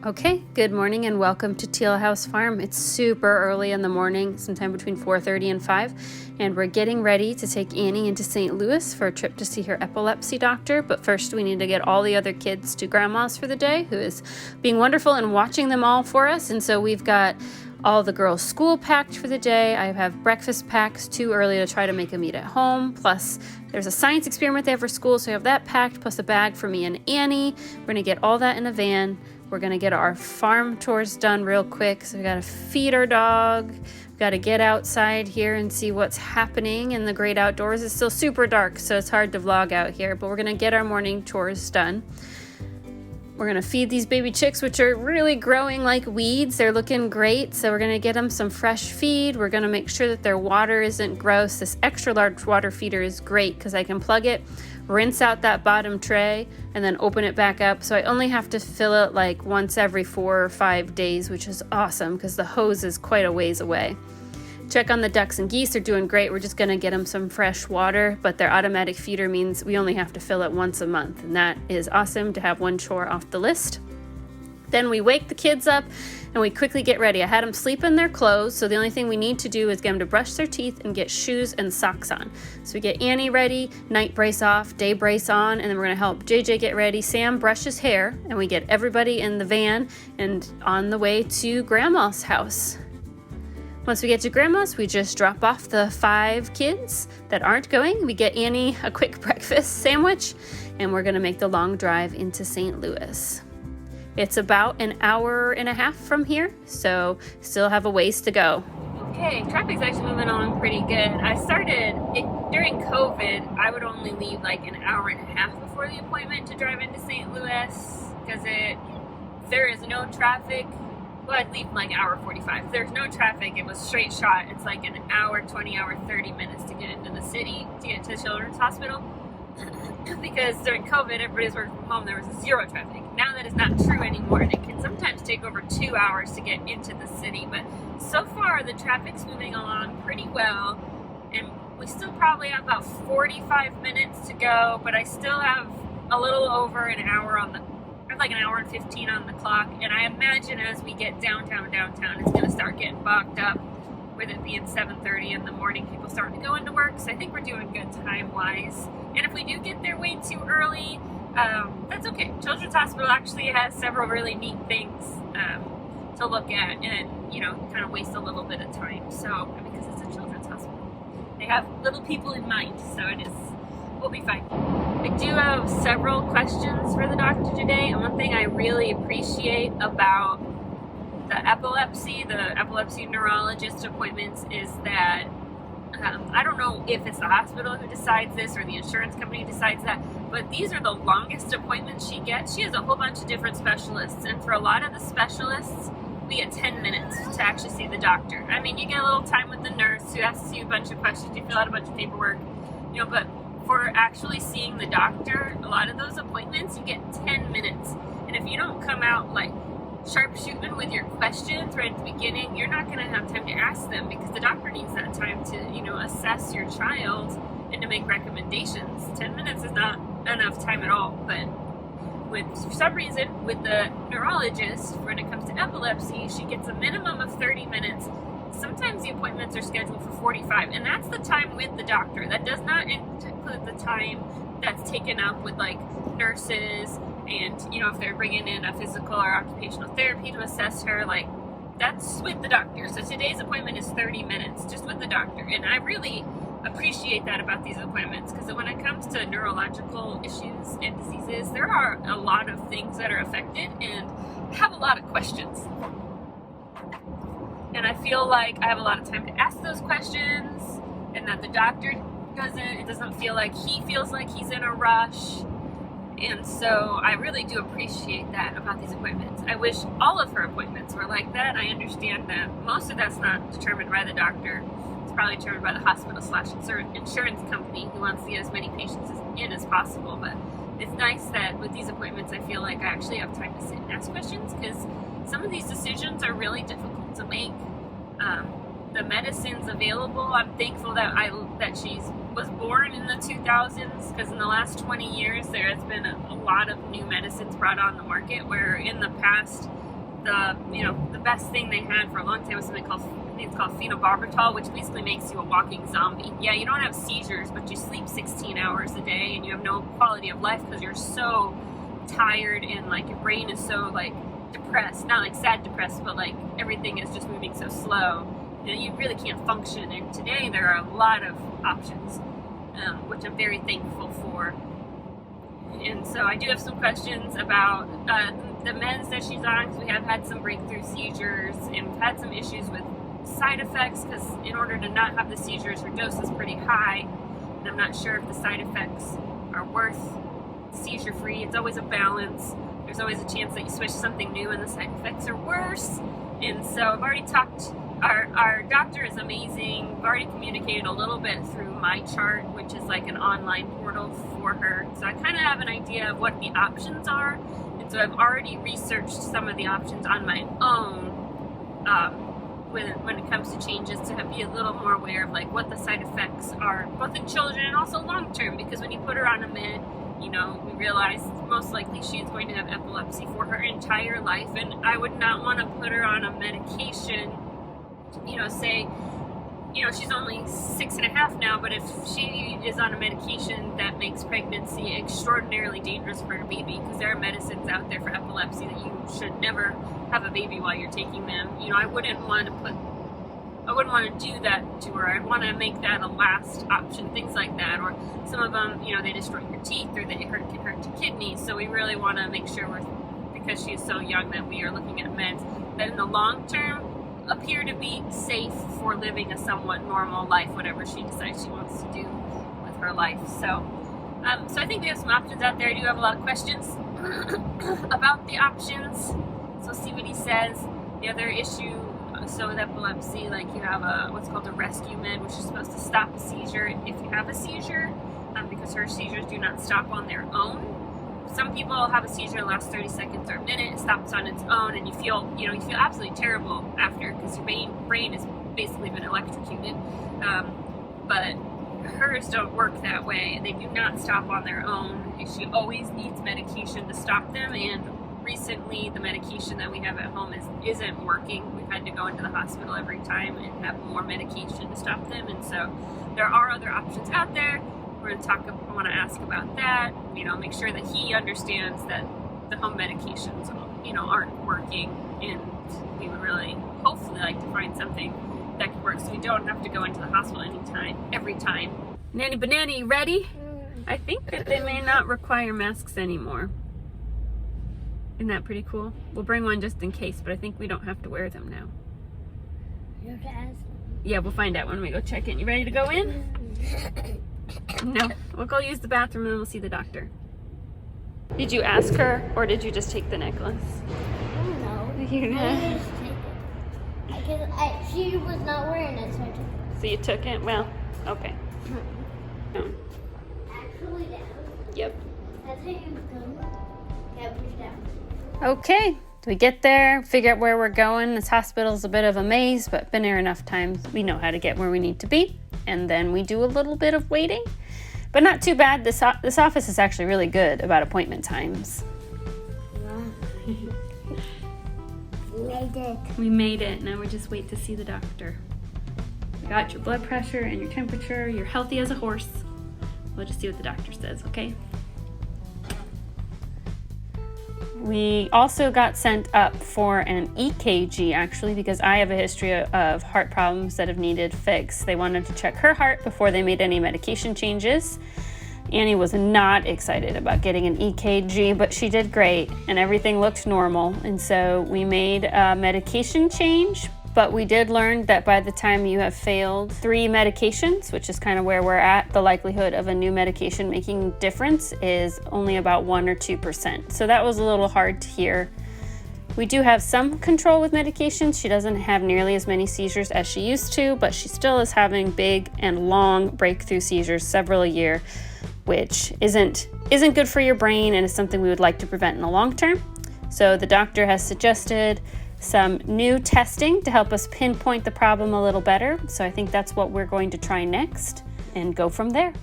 Okay, good morning and welcome to Teal House Farm. It's super early in the morning, sometime between 4:30 and 5, and we're getting ready to take Annie into St. Louis for a trip to see her epilepsy doctor. But first we need to get all the other kids to Grandma's for the day, who is being wonderful and watching them all for us. And so we've got all the girls' school packed for the day. I have breakfast packed too early to try to make them eat at home. Plus, there's a science experiment they have for school, so I have that packed, plus a bag for me and Annie. We're gonna get all that in a van. We're gonna get our farm tours done real quick. So we gotta feed our dog. We gotta get outside here and see what's happening in the great outdoors. It's still super dark, so it's hard to vlog out here, but we're gonna get our morning chores done. We're gonna feed these baby chicks, which are really growing like weeds. They're looking great, so we're gonna get them some fresh feed. We're gonna make sure that their water isn't gross. This extra large water feeder is great because I can plug it, rinse out that bottom tray, and then open it back up. So I only have to fill it like once every 4 or 5 days, which is awesome because the hose is quite a ways away. Check on the ducks and geese. They're doing great. We're just gonna get them some fresh water, but their automatic feeder means we only have to fill it once a month, and that is awesome to have one chore off the list. Then we wake the kids up and we quickly get ready. I had them sleep in their clothes, so the only thing we need to do is get them to brush their teeth and get shoes and socks on. So we get Annie ready, night brace off, day brace on, and then we're gonna help JJ get ready. Sam brushes hair, and we get everybody in the van and on the way to Grandma's house. Once we get to Grandma's, we just drop off the 5 kids that aren't going. We get Annie a quick breakfast sandwich, and we're gonna make the long drive into St. Louis. It's about an hour and a half from here, so still have a ways to go. Okay, traffic's actually moving along pretty good. During COVID, I would only leave like an hour and a half before the appointment to drive into St. Louis, because if there is no traffic, well, I'd leave like hour 45. If there's no traffic, it was straight shot. It's like an hour, 20 hour, 30 minutes to get into the city, to get to the children's hospital. Because during COVID, everybody's working from home, there was 0 traffic. Now that is not true anymore, and it can sometimes take over 2 hours to get into the city. But so far, the traffic's moving along pretty well, and we still probably have about 45 minutes to go, but I still have a little over an hour like an hour and 15 on the clock, and I imagine as we get downtown, it's going to start getting bogged up, with it being 7:30 in the morning, people starting to go into work, so I think we're doing good time-wise. And if we do get there way too early, that's okay. Children's Hospital actually has several really neat things to look at and, kind of waste a little bit of time, so, because it's a children's hospital. They have little people in mind, so we'll be fine. I do have several questions for the doctor today, and one thing I really appreciate about the epilepsy neurologist appointments is that I don't know if it's the hospital who decides this or the insurance company who decides that, but these are the longest appointments she gets. She has a whole bunch of different specialists, and for a lot of the specialists, we get 10 minutes to actually see the doctor. I mean, you get a little time with the nurse who asks you a bunch of questions, you fill out a bunch of paperwork, but for actually seeing the doctor, a lot of those appointments, you get 10 minutes. And if you don't come out like sharpshooting with your questions right at the beginning, you're not going to have time to ask them, because the doctor needs that time to, assess your child and to make recommendations. 10 minutes is not enough time at all. But for some reason, with the neurologist, when it comes to epilepsy, she gets a minimum of 30 minutes. Sometimes the appointments are scheduled for 45, and that's the time with the doctor. That does not include the time that's taken up with like nurses and, if they're bringing in a physical or occupational therapy to assess her, like that's with the doctor. So today's appointment is 30 minutes just with the doctor, and I really appreciate that about these appointments, because when it comes to neurological issues and diseases, there are a lot of things that are affected and have a lot of questions. And I feel like I have a lot of time to ask those questions, and that the doctor doesn't feel like he feels like he's in a rush. And so I really do appreciate that about these appointments. I wish all of her appointments were like that. I understand that most of that's not determined by the doctor. It's probably determined by the hospital/insurance company, who wants to get as many patients in as possible. But it's nice that with these appointments, I feel like I actually have time to sit and ask questions, because some of these decisions are really difficult to make. The medicines available, I'm thankful that she was born in the 2000s, because in the last 20 years there has been a lot of new medicines brought on the market, where in the past the best thing they had for a long time was something called, I think it's called phenobarbital, which basically makes you a walking zombie. Yeah, you don't have seizures, but you sleep 16 hours a day and you have no quality of life because you're so tired and like your brain is so like depressed, not like sad depressed, but like everything is just moving so slow that you really can't function. And today there are a lot of options, which I'm very thankful for. And so I do have some questions about the meds that she's on, because we have had some breakthrough seizures and we've had some issues with side effects, because in order to not have the seizures, her dose is pretty high, and I'm not sure if the side effects are worth seizure free. It's always a balance. There's always a chance that you switch something new and the side effects are worse. And so I've already talked, our doctor is amazing. I've already communicated a little bit through My Chart, which is like an online portal for her. So I kind of have an idea of what the options are. And so I've already researched some of the options on my own when it comes to changes, to be a little more aware of like what the side effects are, both in children and also long term, because when you put her on a med, you know, we realize most likely she's going to have epilepsy for her entire life, and I would not want to put her on a medication, you know, say, you know, she's only 6.5 now, but if she is on a medication that makes pregnancy extraordinarily dangerous for her baby, because there are medicines out there for epilepsy that you should never have a baby while you're taking them, you know, I wouldn't want to do that to her. I'd want to make that a last option, things like that. Or some of them, you know, they destroy your teeth, or they can hurt your kidneys. So we really want to make sure because she's so young, that we are looking at meds that in the long term appear to be safe for living a somewhat normal life, whatever she decides she wants to do with her life. So I think we have some options out there. I do have a lot of questions about the options. So see what he says. The other issue, so with epilepsy, like you have what's called a rescue med, which is supposed to stop a seizure if you have a seizure, because her seizures do not stop on their own. Some people have a seizure that lasts 30 seconds or a minute, it stops on its own, and you feel absolutely terrible after, because your brain has basically been electrocuted. But hers don't work that way. They do not stop on their own. She always needs medication to stop them, and recently the medication that we have at home isn't working. We've had to go into the hospital every time and have more medication to stop them, and so there are other options out there. We're going to I want to ask about that, you know, make sure that he understands that the home medications, you know, aren't working, and we would really hopefully like to find something that could work so we don't have to go into the hospital every time. Nanny Banana, you ready? I think that they may not require masks anymore. Isn't that pretty cool? We'll bring one just in case, but I think we don't have to wear them now. You have to ask them. Yeah, we'll find out when we go check in. You ready to go in? No. We'll go use the bathroom and then we'll see the doctor. Did you ask her, or did you just take the necklace? I don't know. You know? I just take it. Because she was not wearing it, so I took it. So you took it? Well, okay. Actually down. Yep. That's how you come. Yeah, push down. Okay, we get there, figure out where we're going. This hospital's a bit of a maze, but been here enough times, we know how to get where we need to be. And then we do a little bit of waiting, but not too bad. This office is actually really good about appointment times. We made it. We made it. Now we just wait to see the doctor. We got your blood pressure and your temperature. You're healthy as a horse. We'll just see what the doctor says, okay? We also got sent up for an EKG, actually, because I have a history of heart problems that have needed fixed. They wanted to check her heart before they made any medication changes. Annie was not excited about getting an EKG, but she did great, and everything looked normal. And so we made a medication change, but we did learn that by the time you have failed 3 medications, which is kind of where we're at, the likelihood of a new medication making difference is only about 1 or 2%. So that was a little hard to hear. We do have some control with medications. She doesn't have nearly as many seizures as she used to, but she still is having big and long breakthrough seizures, several a year, which isn't good for your brain and is something we would like to prevent in the long term. So the doctor has suggested some new testing to help us pinpoint the problem a little better. So I think that's what we're going to try next and go from there.